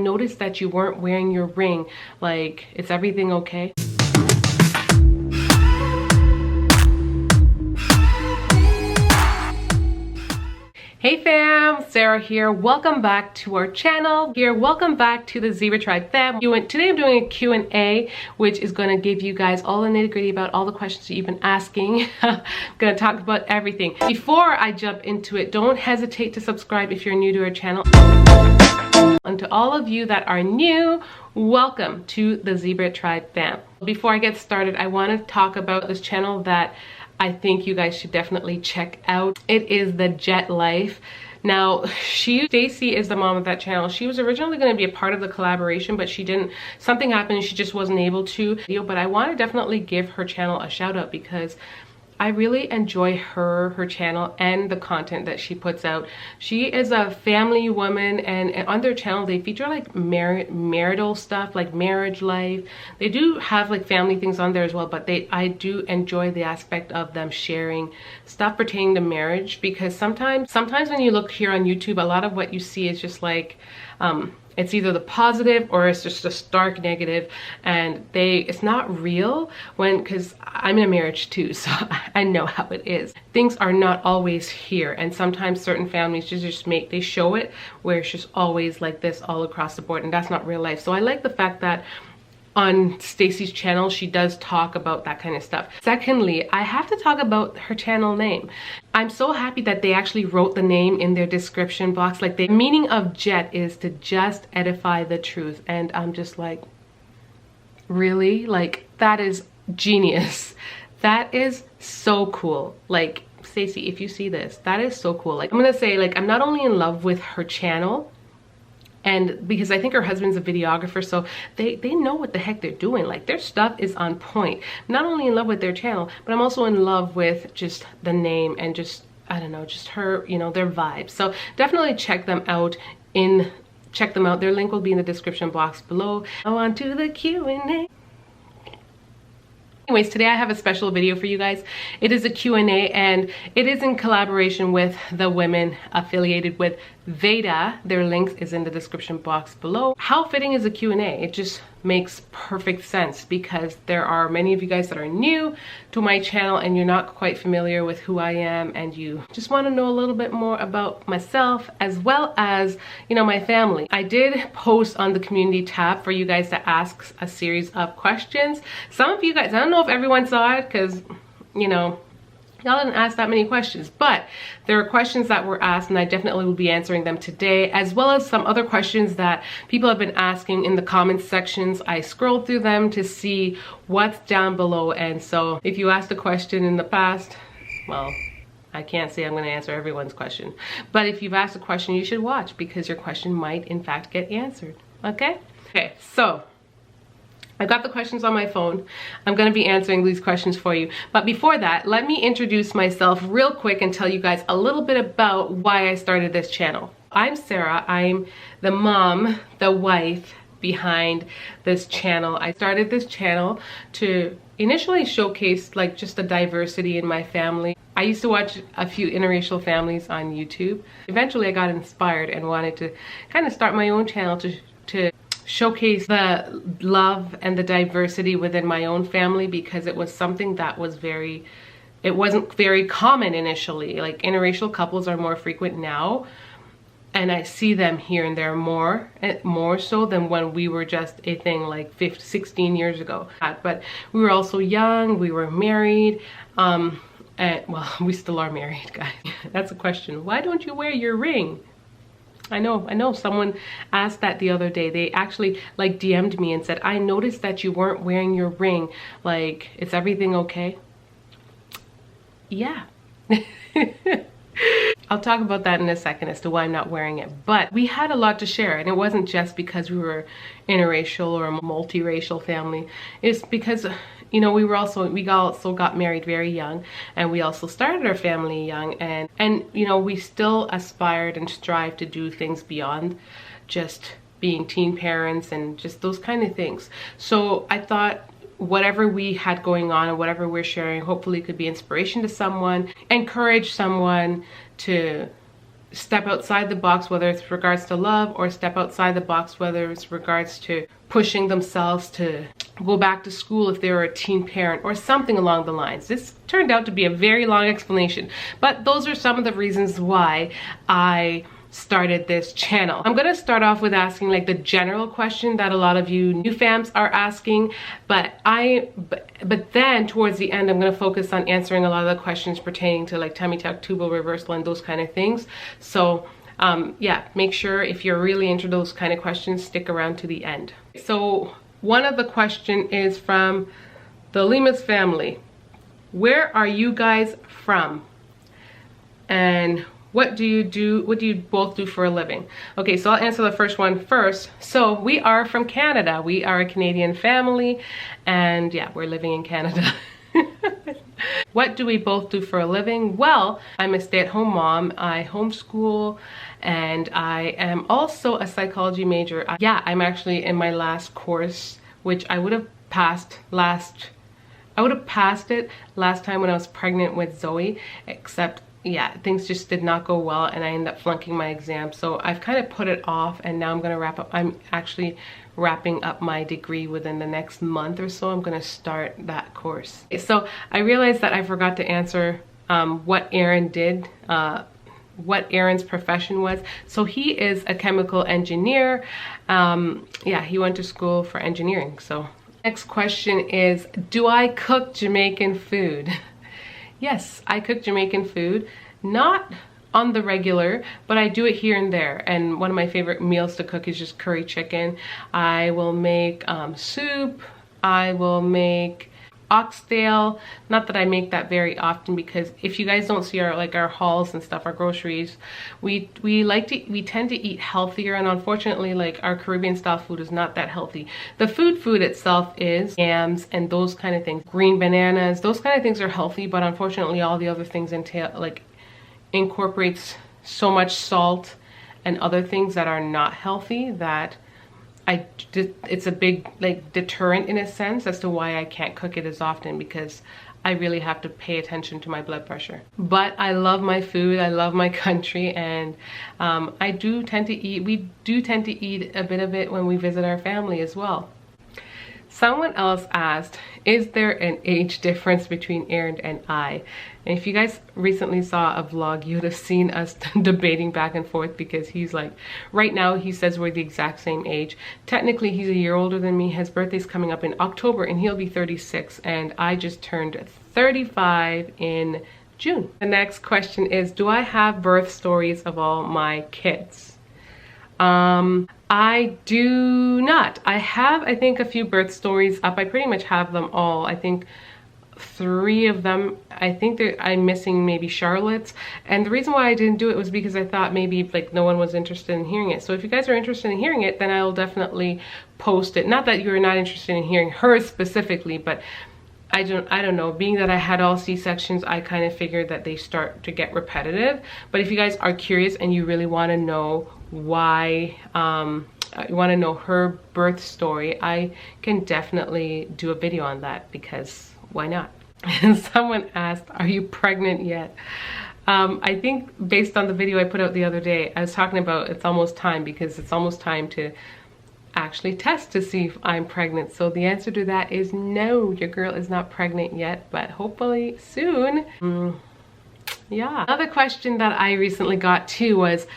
noticed that you weren't wearing your ring. Like, is everything okay? Hey fam, Sarah here. Welcome back to our channel. Welcome back to the Zebra Tribe fam. Today I'm doing a Q&A, which is going to give you guys all the nitty-gritty about all the questions that you've been asking. I'm going to talk about everything. Before I jump into it, don't hesitate to subscribe if you're new to our channel. And to all of you that are new, welcome to the Zebra Tribe fam. Before I get started, I want to talk about this channel that I think you guys should definitely check out. It is the Jett Life. Now, Stacy is the mom of that channel. She was originally going to be a part of the collaboration, but something happened and she just wasn't able to. But I want to definitely give her channel a shout out because I really enjoy her channel and the content that she puts out. She is a family woman, and on their channel they feature like marital stuff, like marriage life. They do have like family things on there as well, but I do enjoy the aspect of them sharing stuff pertaining to marriage, because sometimes when you look here on YouTube, a lot of what you see is just like it's either the positive or it's just a stark negative, and it's not real, because I'm in a marriage too, so I know how it is. Things are not always here, and sometimes certain families they show it where it's just always like this all across the board, and that's not real life. So I like the fact that on Stacy's channel, she does talk about that kind of stuff. Secondly, I have to talk about her channel name. I'm so happy that they actually wrote the name in their description box. Like, the meaning of Jett is to just edify the truth. And I'm just like, really? Like, that is genius. That is so cool. Like, Stacy, if you see this, that is so cool. Like, I'm gonna say, like, I'm not only in love with her channel, and because I think her husband's a videographer, so they know what the heck they're doing. Like, their stuff is on point. I'm not only in love with their channel, but I'm also in love with just the name and just, I don't know, just her, their vibe. So definitely check them out. Their link will be in the description box below. Now on to the Q&A. Anyways, today I have a special video for you guys. It is a Q&A, and it is in collaboration with the women affiliated with Veda. Their link is in the description box below. How fitting is a Q&A? It just makes perfect sense, because there are many of you guys that are new to my channel and you're not quite familiar with who I am, and you just want to know a little bit more about myself as well as, my family. I did post on the community tab for you guys to ask a series of questions. Some of you guys, I don't know if everyone saw it, because, y'all didn't ask that many questions, but there are questions that were asked, and I definitely will be answering them today, as well as some other questions that people have been asking in the comments sections. I scrolled through them to see what's down below, and so if you asked a question in the past, well, I can't say I'm going to answer everyone's question, but if you've asked a question, you should watch, because your question might in fact get answered. Okay, so I've got the questions on my phone. I'm going to be answering these questions for you. But before that, let me introduce myself real quick and tell you guys a little bit about why I started this channel. I'm Sarah. I'm the mom, the wife behind this channel. I started this channel to initially showcase like just the diversity in my family. I used to watch a few interracial families on YouTube. Eventually I got inspired and wanted to kind of start my own channel to showcase the love and the diversity within my own family, because it was something that was it wasn't very common initially. Like, interracial couples are more frequent now, and I see them here and there more so than when we were just a thing like 16 years ago. But we were also young, we were married, and well, we still are married, guys. That's a question. Why don't you wear your ring? I know someone asked that the other day. They actually like DM'd me and said, I noticed that you weren't wearing your ring. Like, is everything okay? Yeah. I'll talk about that in a second as to why I'm not wearing it. But we had a lot to share, and it wasn't just because we were interracial or a multiracial family. It's because, we also got married very young, and we also started our family young, and we still aspired and strive to do things beyond just being teen parents and just those kind of things. So I thought whatever we had going on and whatever we're sharing hopefully could be inspiration to someone, encourage someone to step outside the box, whether it's regards to love, or step outside the box, whether it's regards to pushing themselves to go back to school if they were a teen parent or something along the lines. This turned out to be a very long explanation, but those are some of the reasons why I started this channel. I'm gonna start off with asking like the general question that a lot of you new fams are asking, but then towards the end I'm gonna focus on answering a lot of the questions pertaining to like tummy tuck, tubal reversal, and those kind of things. So yeah, make sure if you're really into those kind of questions, stick around to the end. So one of the question is from the Limas family. Where are you guys from? And what do you do? What do you both do for a living? Okay, so I'll answer the first one first. So we are from Canada. We are a Canadian family, and yeah, we're living in Canada. What do we both do for a living? Well, I'm a stay-at-home mom. I homeschool, and I am also a psychology major. Yeah, I'm actually in my last course, which I would have passed it last time when I was pregnant with Zoe, except yeah, things just did not go well and I ended up flunking my exam. So I've kind of put it off, and now I'm gonna wrap up. I'm actually wrapping up my degree within the next month or so. I'm gonna start that course. So I realized that I forgot to answer what Aaron did, what Aaron's profession was. So he is a chemical engineer. Yeah, he went to school for engineering. So next question is, do I cook Jamaican food? Yes, I cook Jamaican food, not on the regular, but I do it here and there. And one of my favorite meals to cook is just curry chicken. I will make soup. I will make oxtail. Not that I make that very often, because if you guys don't see our hauls and stuff, our groceries, we tend to eat healthier, and unfortunately like our Caribbean style food is not that healthy. The food itself is yams and those kind of things, green bananas, those kind of things are healthy, but unfortunately all the other things incorporates so much salt and other things that are not healthy that it's a big like deterrent in a sense as to why I can't cook it as often, because I really have to pay attention to my blood pressure. But I love my food, I love my country, and we do tend to eat a bit of it when we visit our family as well. Someone else asked, is there an age difference between Aaron and I? And if you guys recently saw a vlog, you would have seen us debating back and forth, because he's like, right now he says we're the exact same age. Technically he's a year older than me. His birthday's coming up in October and he'll be 36, and I just turned 35 in June. The next question is, do I have birth stories of all my kids? I do not. I have, I think, a few birth stories up. I pretty much have them all. I think 3 of them. I think that I'm missing maybe Charlotte's, and the reason why I didn't do it was because I thought maybe like no one was interested in hearing it. So if you guys are interested in hearing it, then I'll definitely post it. Not that you're not interested in hearing hers specifically, but I don't know, being that I had all C-sections, I kind of figured that they start to get repetitive. But if you guys are curious and you really want to know why, you want to know her birth story, I can definitely do a video on that, because why not? And someone asked, are you pregnant yet? I think based on the video I put out the other day, I was talking about it's almost time, because it's almost time to actually test to see if I'm pregnant. So the answer to that is no, your girl is not pregnant yet, but hopefully soon. Yeah. Another question that I recently got too was,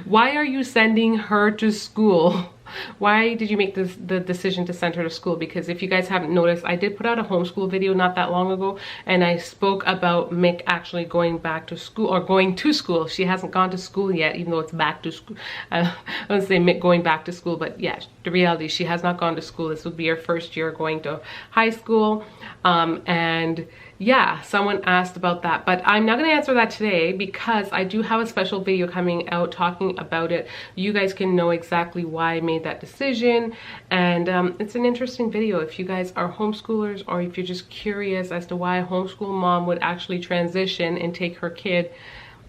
why are you sending her to school? Why did you make the decision to send her to school? Because if you guys haven't noticed, I did put out a homeschool video not that long ago, and I spoke about Mick actually going back to school, or going to school. She hasn't gone to school yet, even though it's back to school. I would say Mick going back to school, but yeah, the reality is she has not gone to school. This would be her first year going to high school. And yeah, someone asked about that, but I'm not going to answer that today, because I do have a special video coming out talking about it. You guys can know exactly why I made that decision, and it's an interesting video if you guys are homeschoolers, or if you're just curious as to why a homeschool mom would actually transition and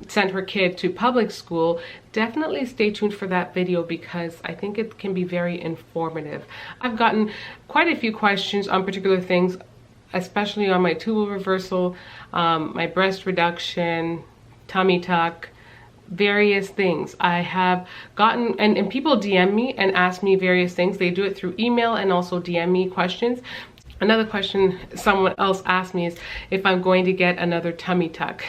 send her kid to public school. Definitely stay tuned for that video, because I think it can be very informative. I've gotten quite a few questions on particular things, especially on my tubal reversal, my breast reduction, tummy tuck, various things. I have gotten, and people DM me and ask me various things. They do it through email and also DM me questions. Another question someone else asked me is if I'm going to get another tummy tuck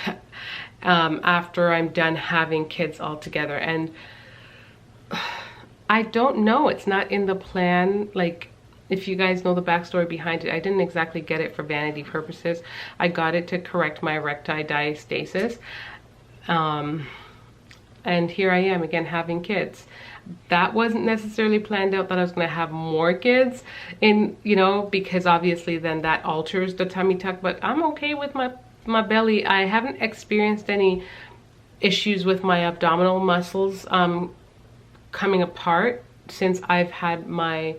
after I'm done having kids all together. And I don't know, it's not in the plan. Like, if you guys know the backstory behind it, I didn't exactly get it for vanity purposes. I got it to correct my erectile diastasis. And here I am again having kids. That wasn't necessarily planned out that I was going to have more kids in, you know, because obviously then that alters the tummy tuck, but I'm okay with my belly. I haven't experienced any issues with my abdominal muscles coming apart since I've had my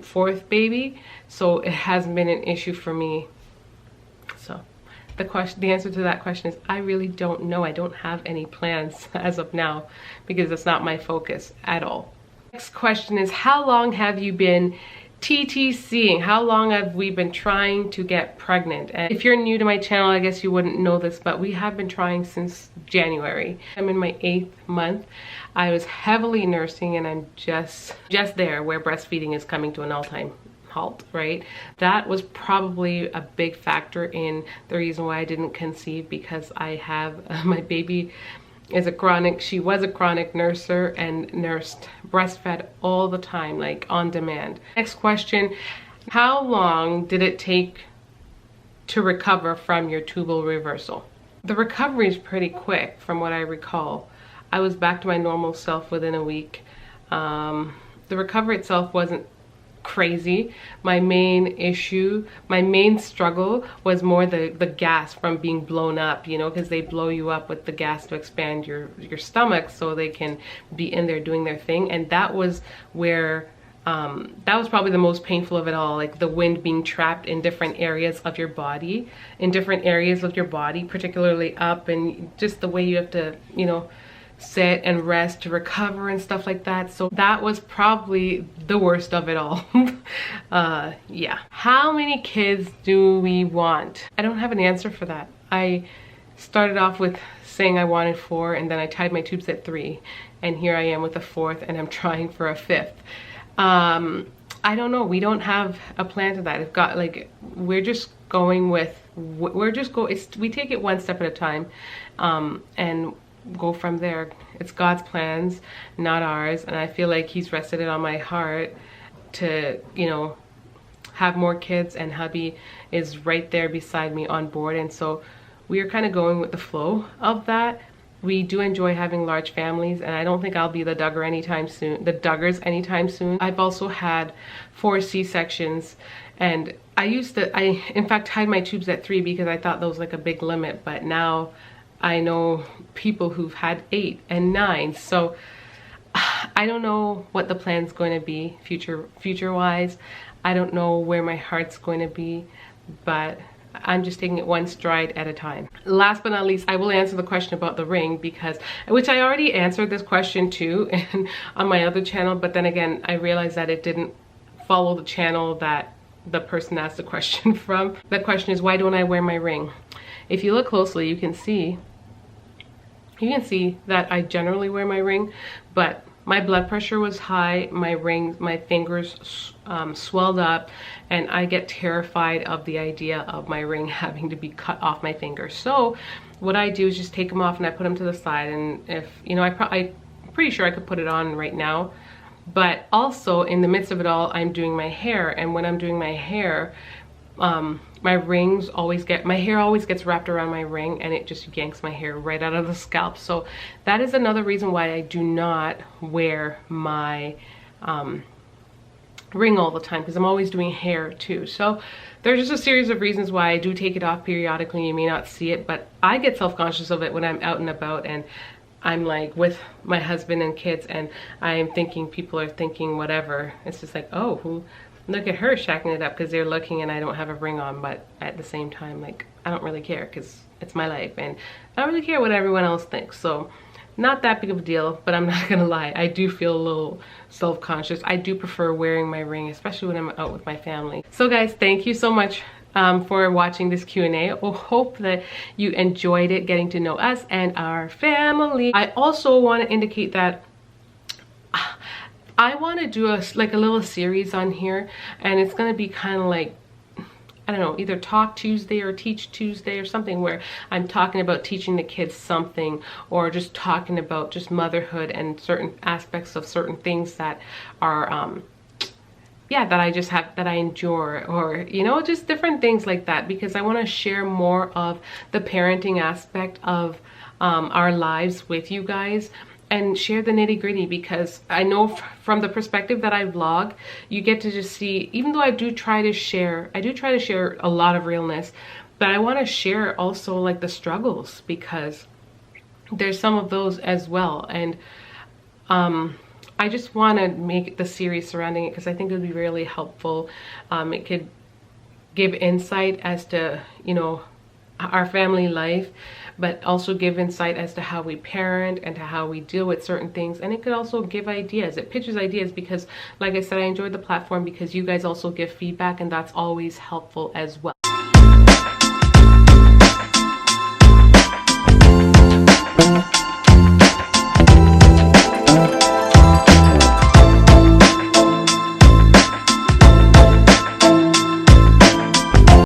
fourth baby, so it hasn't been an issue for me. So the answer to that question is I really don't know. I don't have any plans as of now because it's not my focus at all. Next question is, how long have you been TTCing? How long have we been trying to get pregnant? And if you're new to my channel, I guess you wouldn't know this, but we have been trying since January. I'm in my 8th month. I was heavily nursing, and I'm just there where breastfeeding is coming to an all-time halt, right? That was probably a big factor in the reason why I didn't conceive, because I have my baby she was a chronic nurser and nursed, breastfed all the time, like on demand. Next question, how long did it take to recover from your tubal reversal? The recovery is pretty quick from what I recall. I was back to my normal self within a week. The recovery itself wasn't crazy. My main struggle was more the gas from being blown up, you know, because they blow you up with the gas to expand your stomach so they can be in there doing their thing. And that was where that was probably the most painful of it all, like the wind being trapped in different areas of your body, particularly up, and just the way you have to, you know, sit and rest to recover and stuff like that. So that was probably the worst of it all. Yeah. How many kids do we want? I don't have an answer for that. I started off with saying I wanted 4, and then I tied my tubes at 3, and here I am with a 4th, and I'm trying for a 5th. I don't know. We don't have a plan to that. We're just going with, we take it one step at a time, and go from there. It's God's plans, not ours, and I feel like he's rested it on my heart to, you know, have more kids, and hubby is right there beside me on board, and so we are kind of going with the flow of that. We do enjoy having large families, and I don't think I'll be the Duggars anytime soon. I've also had 4 C-sections, and I in fact tied my tubes at 3 because I thought that was like a big limit, but now I know people who've had 8 and 9, so I don't know what the plan's going to be future-wise. I don't know where my heart's going to be, but I'm just taking it one stride at a time. Last but not least, I will answer the question about the ring, which I already answered this question too on my other channel, but then again, I realized that it didn't follow the channel that the person asked the question from. The question is, why don't I wear my ring? If you look closely, you can see that I generally wear my ring, but my blood pressure was high, my fingers swelled up, and I get terrified of the idea of my ring having to be cut off my finger. So what I do is just take them off and I put them to the side, and if, you know, I'm pretty sure I could put it on right now. But also in the midst of it all, I'm doing my hair, and when I'm doing my hair, my hair always gets wrapped around my ring, and it just yanks my hair right out of the scalp. So that is another reason why I do not wear my ring all the time, because I'm always doing hair too. So there's just a series of reasons why I do take it off periodically. You may not see it, but I get self-conscious of it when I'm out and about, and I'm like with my husband and kids, and I'm thinking people are thinking whatever. It's just like, oh, look at her shacking it up, because they're looking and I don't have a ring on. But at the same time, like, I don't really care, because it's my life and I don't really care what everyone else thinks. So not that big of a deal, but I'm not gonna lie, I do feel a little self-conscious. I do prefer wearing my ring, especially when I'm out with my family. So guys, thank you so much for watching this Q&A. I hope that you enjoyed it, getting to know us and our family. I also want to indicate that I want to do a little series on here, and it's going to be kind of like, I don't know, either Talk Tuesday or Teach Tuesday or something, where I'm talking about teaching the kids something, or just talking about just motherhood and certain aspects of certain things that are yeah, that I just have, that I enjoy, or you know, just different things like that, because I want to share more of the parenting aspect of our lives with you guys, and share the nitty-gritty, because I know from the perspective that I vlog, you get to just see, even though I do try to share a lot of realness, but I want to share also like the struggles, because there's some of those as well. And I just want to make the series surrounding it because I think it would be really helpful. It could give insight as to, you know, our family life, but also give insight as to how we parent and to how we deal with certain things. And it could also give ideas. It pitches ideas, because like I said, I enjoyed the platform because you guys also give feedback, and that's always helpful as well.